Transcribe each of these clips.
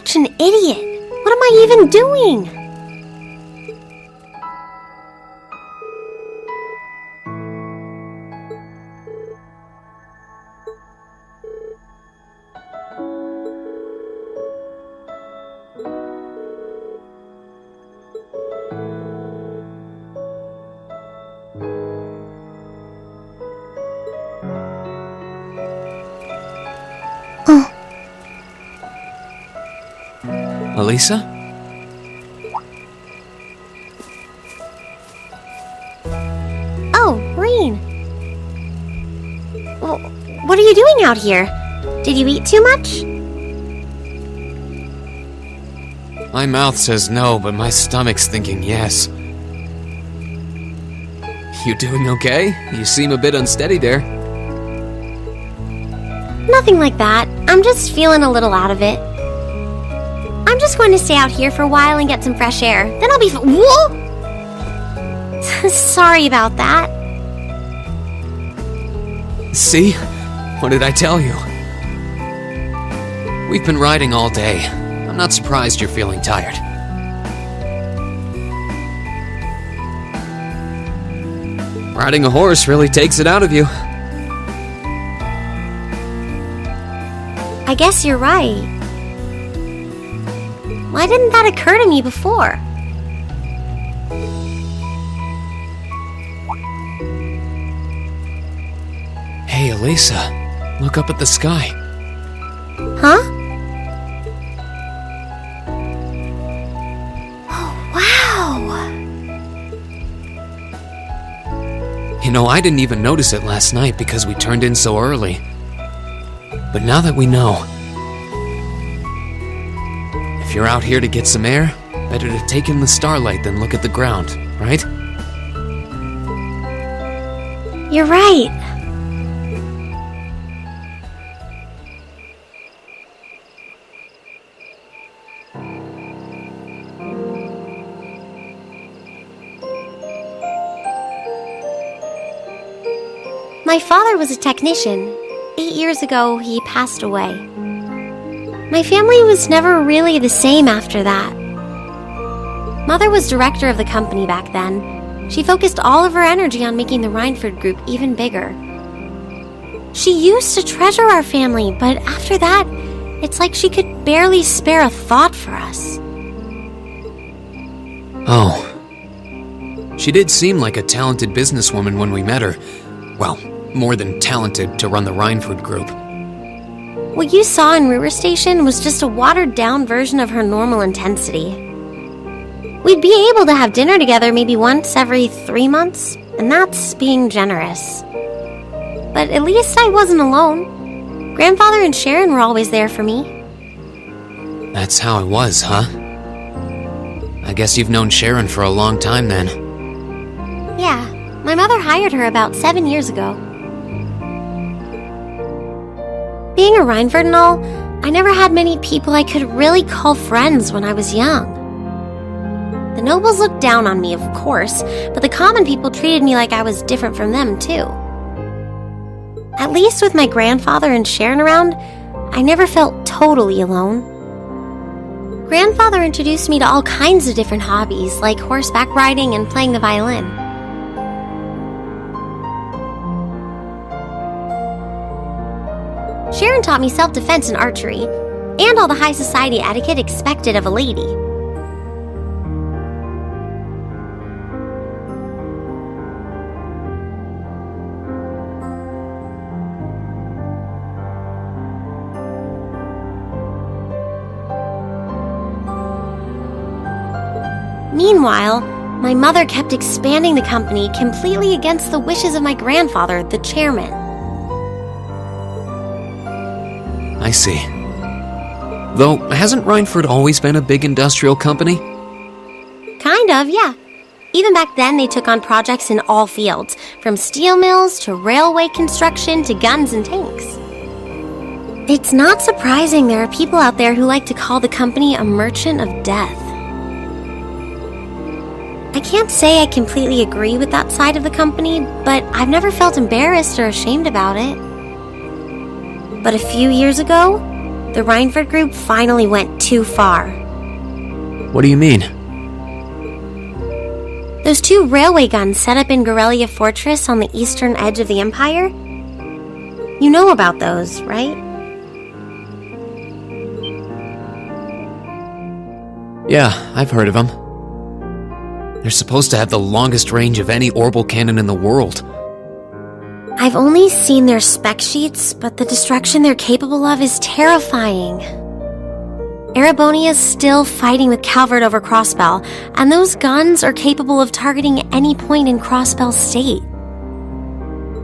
such an idiot. What am I even doing? Elisa? Oh, Reen. Well, what are you doing out here? Did you eat too much? My mouth says no, but my stomach's thinking yes. You doing okay? You seem a bit unsteady there. Nothing like that. I'm just feeling a little out of it. I'm just going to stay out here for a while and get some fresh air. Then I'll be Whoa! Sorry about that. See? What did I tell you? We've been riding all day. I'm not surprised you're feeling tired. Riding a horse really takes it out of you. I guess you're right. Why didn't that occur to me before? Hey, Elisa, look up at the sky. Huh? Oh, wow! You know, I didn't even notice it last night because we turned in so early. But now that we know, if you're out here to get some air, better to take in the starlight than look at the ground, right? You're right. My father was a technician. 8 years ago, he passed away. My family was never really the same after that. Mother was director of the company back then. She focused all of her energy on making the Rhineford Group even bigger. She used to treasure our family, but after that, it's like she could barely spare a thought for us. Oh. She did seem like a talented businesswoman when we met her. Well, more than talented to run the Rhineford Group. What you saw in River Station was just a watered-down version of her normal intensity. We'd be able to have dinner together maybe once every 3 months, and that's being generous. But at least I wasn't alone. Grandfather and Sharon were always there for me. That's how it was, huh? I guess you've known Sharon for a long time then. Yeah, my mother hired her about 7 years ago. Being a Rhineford and all, I never had many people I could really call friends when I was young. The nobles looked down on me, of course, but the common people treated me like I was different from them, too. At least with my grandfather and Sharon around, I never felt totally alone. Grandfather introduced me to all kinds of different hobbies, like horseback riding and playing the violin. Sharon taught me self-defense and archery, and all the high society etiquette expected of a lady. Meanwhile, my mother kept expanding the company completely against the wishes of my grandfather, the chairman. I see. Though, hasn't Rhineford always been a big industrial company? Kind of, yeah. Even back then, they took on projects in all fields, from steel mills to railway construction to guns and tanks. It's not surprising there are people out there who like to call the company a merchant of death. I can't say I completely agree with that side of the company, but I've never felt embarrassed or ashamed about it. But a few years ago, the Rhineford group finally went too far. What do you mean? Those 2 railway guns set up in Gorelia Fortress on the eastern edge of the Empire? You know about those, right? Yeah, I've heard of them. They're supposed to have the longest range of any orbital cannon in the world. I've only seen their spec sheets, but the destruction they're capable of is terrifying. Erebonia's still fighting with Calvert over Crossbell, and those guns are capable of targeting any point in Crossbell State.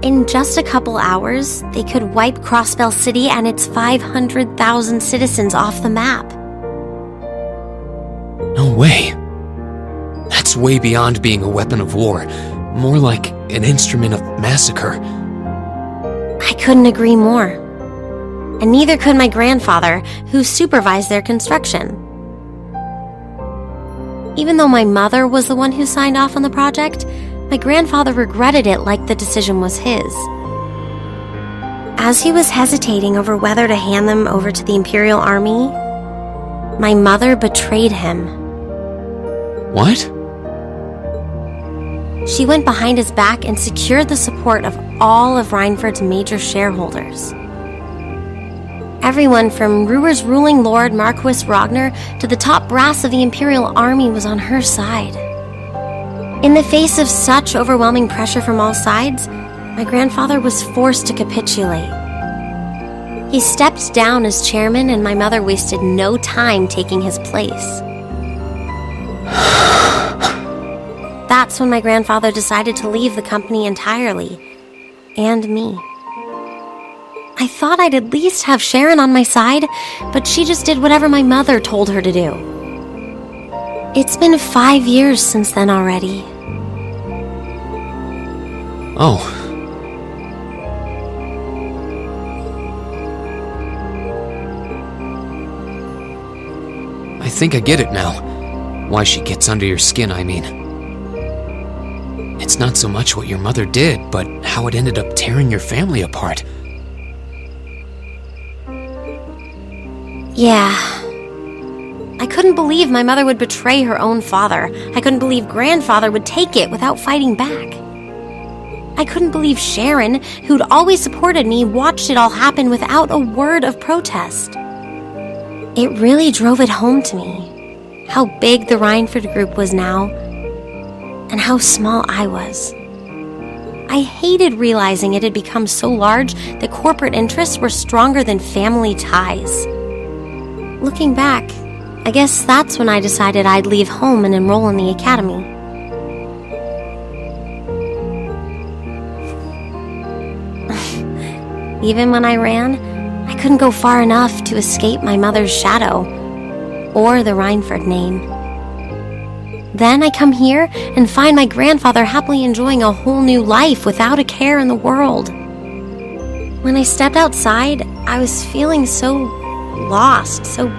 In just a couple hours, they could wipe Crossbell City and its 500,000 citizens off the map. No way. That's way beyond being a weapon of war, more like an instrument of massacre. I couldn't agree more. And neither could my grandfather, who supervised their construction. Even though my mother was the one who signed off on the project, my grandfather regretted it like the decision was his. As he was hesitating over whether to hand them over to the Imperial Army, my mother betrayed him. What? She went behind his back and secured the support of all of Rhineford's major shareholders. Everyone from Ruhr's ruling lord Marquis Ragnar to the top brass of the Imperial Army was on her side. In the face of such overwhelming pressure from all sides, my grandfather was forced to capitulate. He stepped down as chairman, and my mother wasted no time taking his place. That's when my grandfather decided to leave the company entirely, and me. I thought I'd at least have Sharon on my side, but she just did whatever my mother told her to do. It's been 5 years since then already. Oh. I think I get it now. Why she gets under your skin, I mean. It's not so much what your mother did, but how it ended up tearing your family apart. Yeah. I couldn't believe my mother would betray her own father. I couldn't believe grandfather would take it without fighting back. I couldn't believe Sharon, who'd always supported me, watched it all happen without a word of protest. It really drove it home to me, how big the Rhineford group was now, and how small I was. I hated realizing it had become so large that corporate interests were stronger than family ties. Looking back, I guess that's when I decided I'd leave home and enroll in the academy. Even when I ran, I couldn't go far enough to escape my mother's shadow, or the Rhineford name. Then I come here and find my grandfather happily enjoying a whole new life without a care in the world. When I stepped outside, I was feeling so lost, so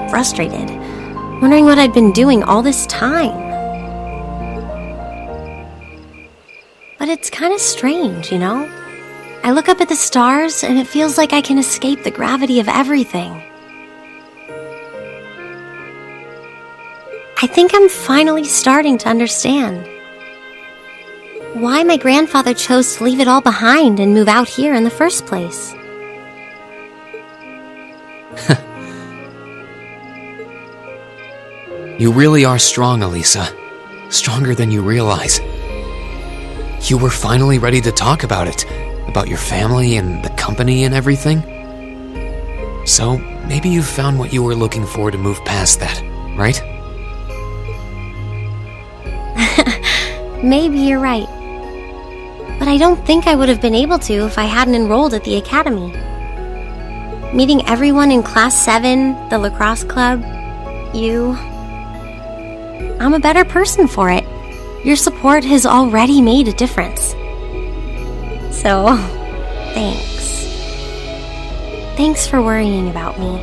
frustrated, wondering what I'd been doing all this time. But it's kind of strange, you know? I look up at the stars and it feels like I can escape the gravity of everything. I think I'm finally starting to understand why my grandfather chose to leave it all behind and move out here in the first place. You really are strong, Elisa. Stronger than you realize. You were finally ready to talk about it, about your family and the company and everything. So, maybe you found what you were looking for to move past that, right? Maybe you're right. But I don't think I would have been able to if I hadn't enrolled at the academy. Meeting everyone in Class 7, the lacrosse club, you... I'm a better person for it. Your support has already made a difference. So, thanks. Thanks for worrying about me.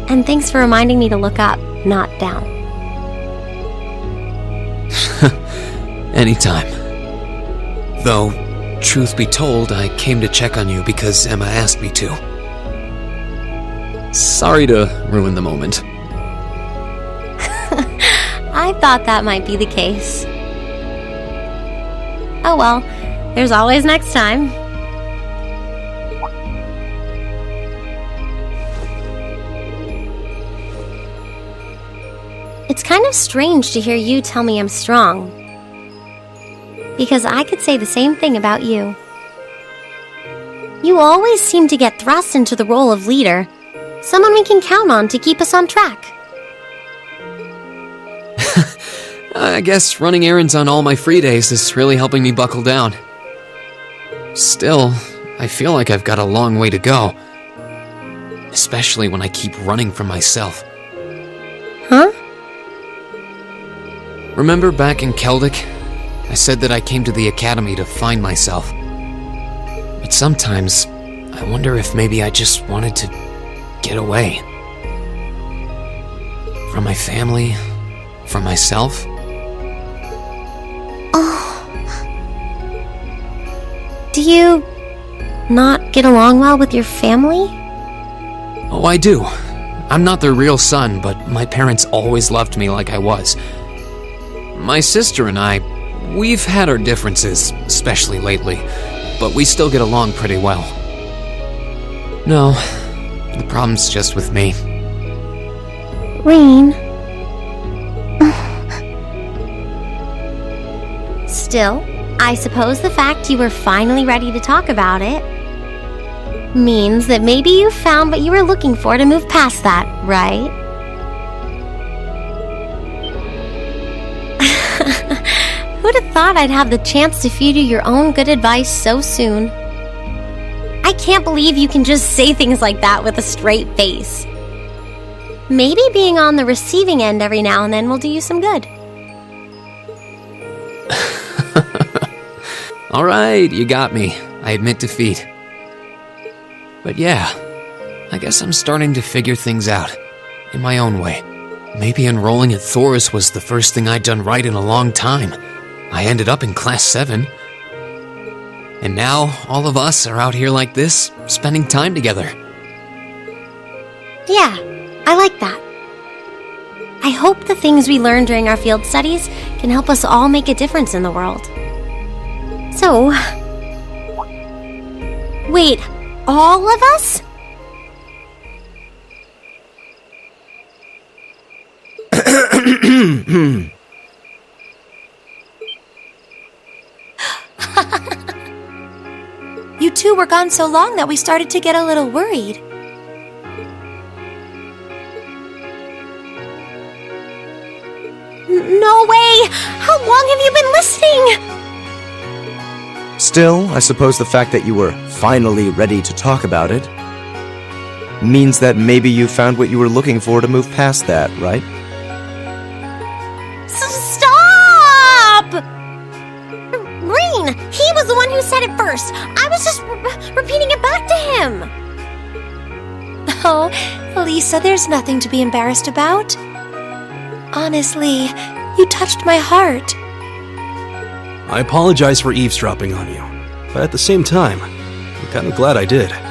And thanks for reminding me to look up, not down. Anytime. Though, truth be told, I came to check on you because Emma asked me to. Sorry to ruin the moment. I thought that might be the case. Oh well, there's always next time. It's kind of strange to hear you tell me I'm strong. Because I could say the same thing about you. You always seem to get thrust into the role of leader, someone we can count on to keep us on track. I guess running errands on all my free days is really helping me buckle down. Still, I feel like I've got a long way to go. Especially when I keep running from myself. Huh? Remember back in Keldic? I said that I came to the academy to find myself. But sometimes, I wonder if maybe I just wanted to get away. From my family, from myself. Do you not get along well with your family? Oh, I do. I'm not their real son, but my parents always loved me like I was. My sister and I, we've had our differences, especially lately, but we still get along pretty well. No, the problem's just with me. Rain. Still, I suppose the fact you were finally ready to talk about it means that maybe you found what you were looking for to move past that, right? Who'd have thought I'd have the chance to feed you your own good advice so soon? I can't believe you can just say things like that with a straight face. Maybe being on the receiving end every now and then will do you some good. Alright, you got me. I admit defeat. But yeah, I guess I'm starting to figure things out, in my own way. Maybe enrolling at Thor's was the first thing I'd done right in a long time. I ended up in Class 7. And now, all of us are out here like this, spending time together. Yeah, I like that. I hope the things we learned during our field studies can help us all make a difference in the world. So, wait, all of us? You two were gone so long that we started to get a little worried. No way! How long have you been listening? Still, I suppose the fact that you were finally ready to talk about it means that maybe you found what you were looking for to move past that, right? Stop! Rain, he was the one who said it first. I was just repeating it back to him. Oh, Lisa, there's nothing to be embarrassed about. Honestly, you touched my heart. I apologize for eavesdropping on you, but at the same time, I'm kind of glad I did. How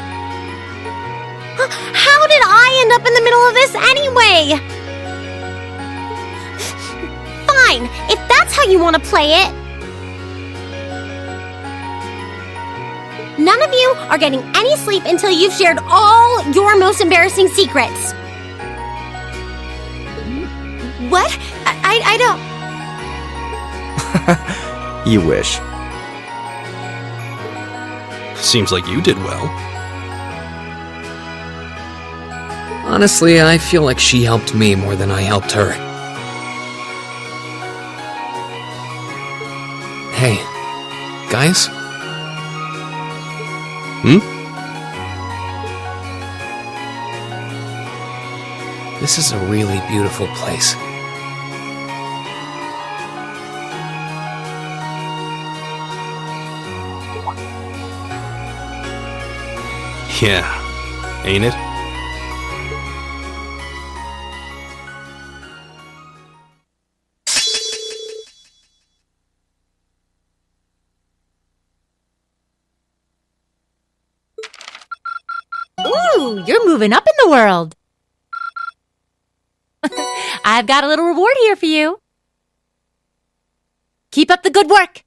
did I end up in the middle of this anyway? Fine, if that's how you want to play it. None of you are getting any sleep until you've shared all your most embarrassing secrets. What? I don't... You wish. Seems like you did well. Honestly, I feel like she helped me more than I helped her. Hey, guys? This is a really beautiful place. Yeah, ain't it? Ooh, you're moving up in the world. I've got a little reward here for you. Keep up the good work.